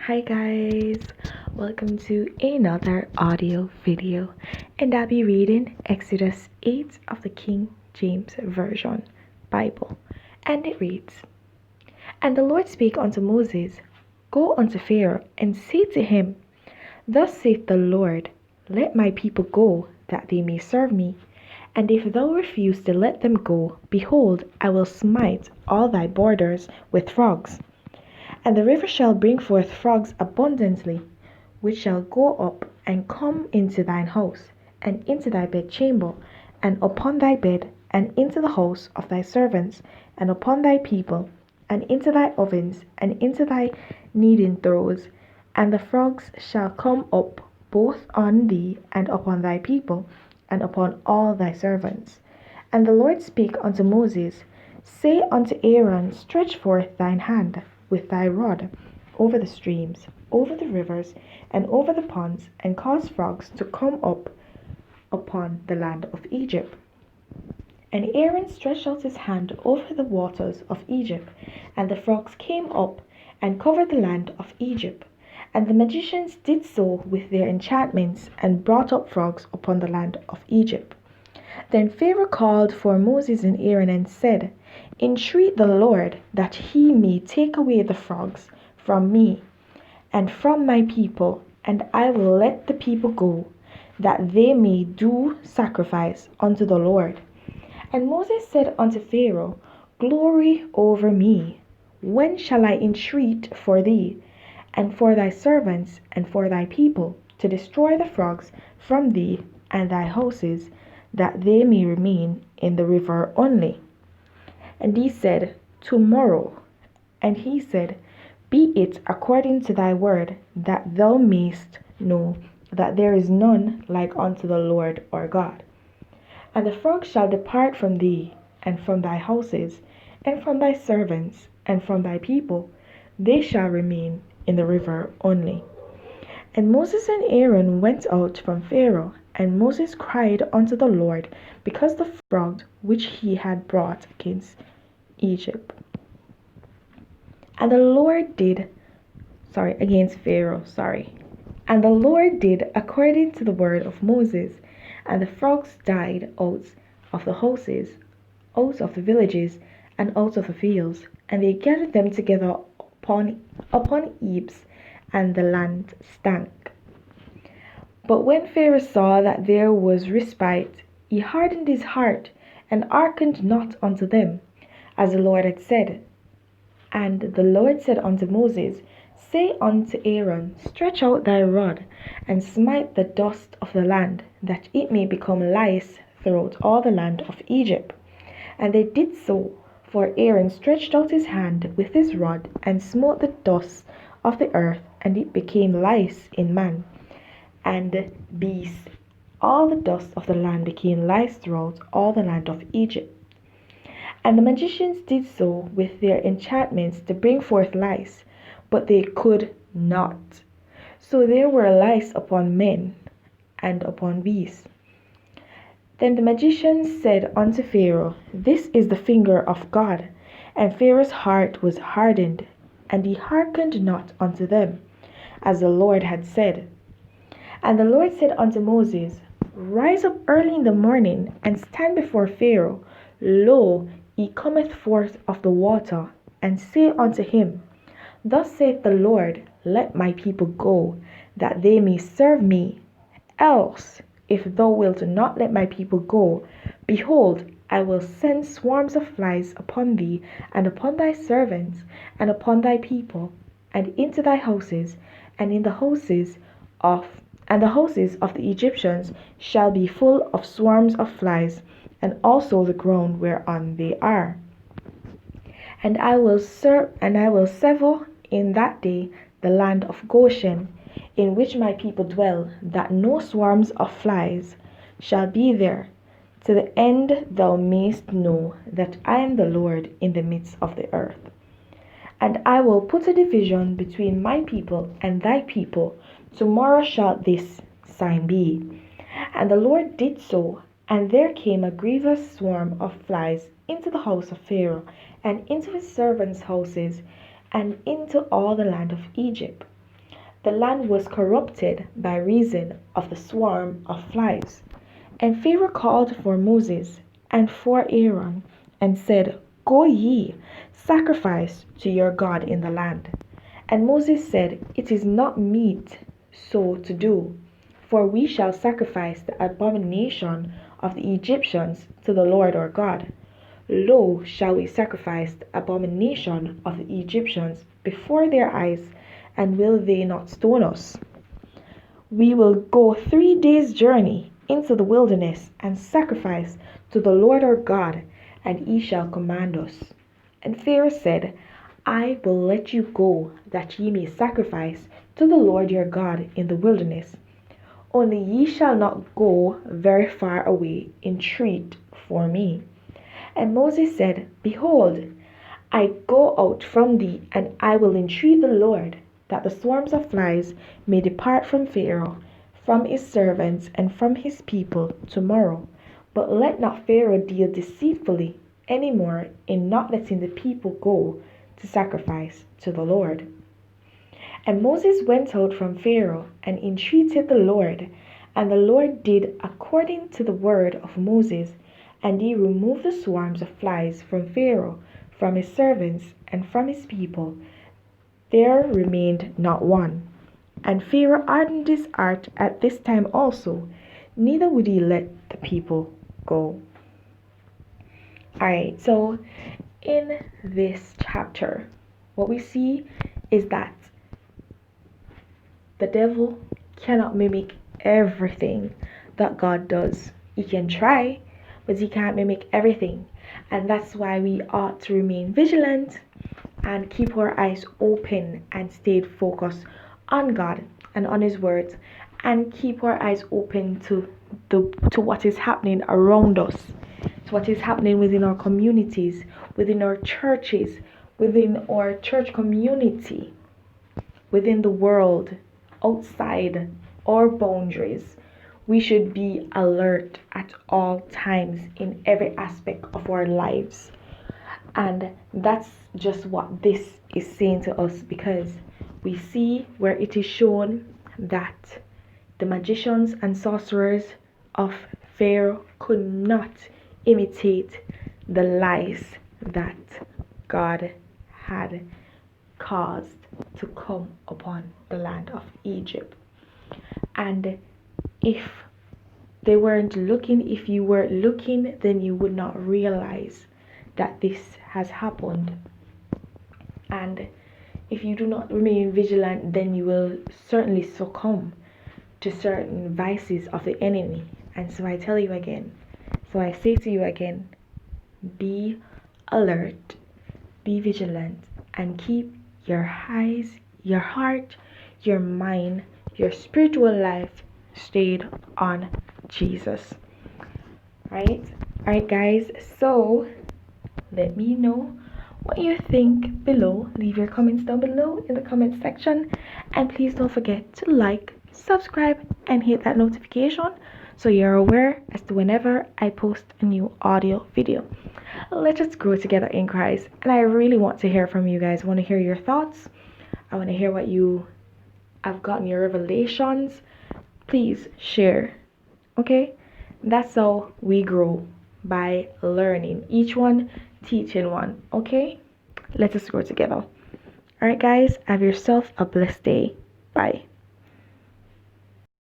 Hi guys, welcome to another audio video, and I'll be reading Exodus 8 of the King James Version Bible, and it reads, And the Lord spake unto Moses, Go unto Pharaoh, and say to him, Thus saith the Lord, Let my people go, that they may serve me. And if thou refuse to let them go, behold, I will smite all thy borders with frogs. And the river shall bring forth frogs abundantly, which shall go up and come into thine house, and into thy bedchamber, and upon thy bed, and into the house of thy servants, and upon thy people, and into thy ovens, and into thy kneading throws. And the frogs shall come up both on thee, and upon thy people, and upon all thy servants. And the Lord spake unto Moses, Say unto Aaron, Stretch forth thine hand with thy rod over the streams, over the rivers, and over the ponds, and cause frogs to come up upon the land of Egypt. And Aaron stretched out his hand over the waters of Egypt, and the frogs came up and covered the land of Egypt. And the magicians did so with their enchantments, and brought up frogs upon the land of Egypt. Then Pharaoh called for Moses and Aaron and said, Entreat the Lord that he may take away the frogs from me and from my people, and I will let the people go, that they may do sacrifice unto the Lord. And Moses said unto Pharaoh, Glory over me. When shall I entreat for thee, and for thy servants, and for thy people, to destroy the frogs from thee and thy houses, that they may remain in the river only? And he said, Tomorrow. And he said, Be it according to thy word, that thou mayst know that there is none like unto the Lord our God. And the frogs shall depart from thee, and from thy houses, and from thy servants, and from thy people. They shall remain in the river only. And Moses and Aaron went out from Pharaoh, and Moses cried unto the Lord because the frogs which he had brought against Egypt. And the Lord did, against Pharaoh, And the Lord did according to the word of Moses, and the frogs died out of the houses, out of the villages, and out of the fields, and they gathered them together upon heaps, and the land stank. But when Pharaoh saw that there was respite, he hardened his heart, and hearkened not unto them, as the Lord had said. And the Lord said unto Moses, Say unto Aaron, Stretch out thy rod, and smite the dust of the land, that it may become lice throughout all the land of Egypt. And they did so, for Aaron stretched out his hand with his rod, and smote the dust of the earth, and it became lice in man and beasts. All the dust of the land became lice throughout all the land of Egypt. And the magicians did so with their enchantments to bring forth lice, but they could not. So there were lice upon men and upon beasts. Then the magicians said unto Pharaoh, This is the finger of God. And Pharaoh's heart was hardened, and he hearkened not unto them, as the Lord had said. And the Lord said unto Moses, Rise up early in the morning, and stand before Pharaoh. Lo, he cometh forth of the water, and say unto him, Thus saith the Lord, Let my people go, that they may serve me. Else, if thou wilt not let my people go, behold, I will send swarms of flies upon thee, and upon thy servants, and upon thy people, and into thy houses, and in the houses of the Egyptians shall be full of swarms of flies, and also the ground whereon they are. And I will sever in that day the land of Goshen, in which my people dwell, that no swarms of flies shall be there, to the end thou mayst know that I am the Lord in the midst of the earth. And I will put a division between my people and thy people. Tomorrow shall this sign be. And the Lord did so, and there came a grievous swarm of flies into the house of Pharaoh, and into his servants' houses, and into all the land of Egypt. the land was corrupted by reason of the swarm of flies. And Pharaoh called for Moses and for Aaron, and said, Go ye, sacrifice to your God in the land. And Moses said, It is not meet so to do, for we shall sacrifice the abomination of the Egyptians to the Lord our God. Lo, shall we sacrifice the abomination of the Egyptians before their eyes, and will they not stone us? We will go 3 days' journey into the wilderness and sacrifice to the Lord our God, and he shall command us. And Pharaoh said, I will let you go, that ye may sacrifice to the Lord your God in the wilderness. Only ye shall not go very far away, entreat for me. And Moses said, Behold, I go out from thee, and I will entreat the Lord, that the swarms of flies may depart from Pharaoh, from his servants, and from his people tomorrow. But let not Pharaoh deal deceitfully any more in not letting the people go to sacrifice to the Lord. And Moses went out from Pharaoh and entreated the Lord, and the Lord did according to the word of Moses, and he removed the swarms of flies from Pharaoh, from his servants, and from his people. There remained not one. And Pharaoh hardened his heart at this time also, neither would he let the people go. Alright, so in this chapter, what we see is that the devil cannot mimic everything that God does. He can try, but he can't mimic everything. And that's why we ought to remain vigilant and keep our eyes open and stay focused on God and on his words, and keep our eyes open to what is happening around us, to what is happening within our communities, within our churches, within our church community, within the world, outside our boundaries. We should be alert at all times in every aspect of our lives. And that's just what this is saying to us, because we see where it is shown that the magicians and sorcerers of Pharaoh could not imitate the lies that God had caused to come upon the land of Egypt. And if they weren't looking, if you weren't looking, then you would not realize that this has happened. And if you do not remain vigilant, then you will certainly succumb to certain vices of the enemy. And so I tell you again, so I say to you again, be alert, be vigilant, and keep your eyes, your heart, your mind, your spiritual life stayed on Jesus. Alright guys, so let me know what you think below. Leave your comments down below in the comment section, and please don't forget to like, subscribe, and hit that notification so you're aware as to whenever I post a new audio video. Let us grow together in Christ, and I really want to hear from you guys. I want to hear your thoughts. I want to hear what you have gotten, your revelations. Please share. Okay, that's how we grow, by learning, each one teaching one. Okay, let us grow together. All right guys, have yourself a blessed day. Bye.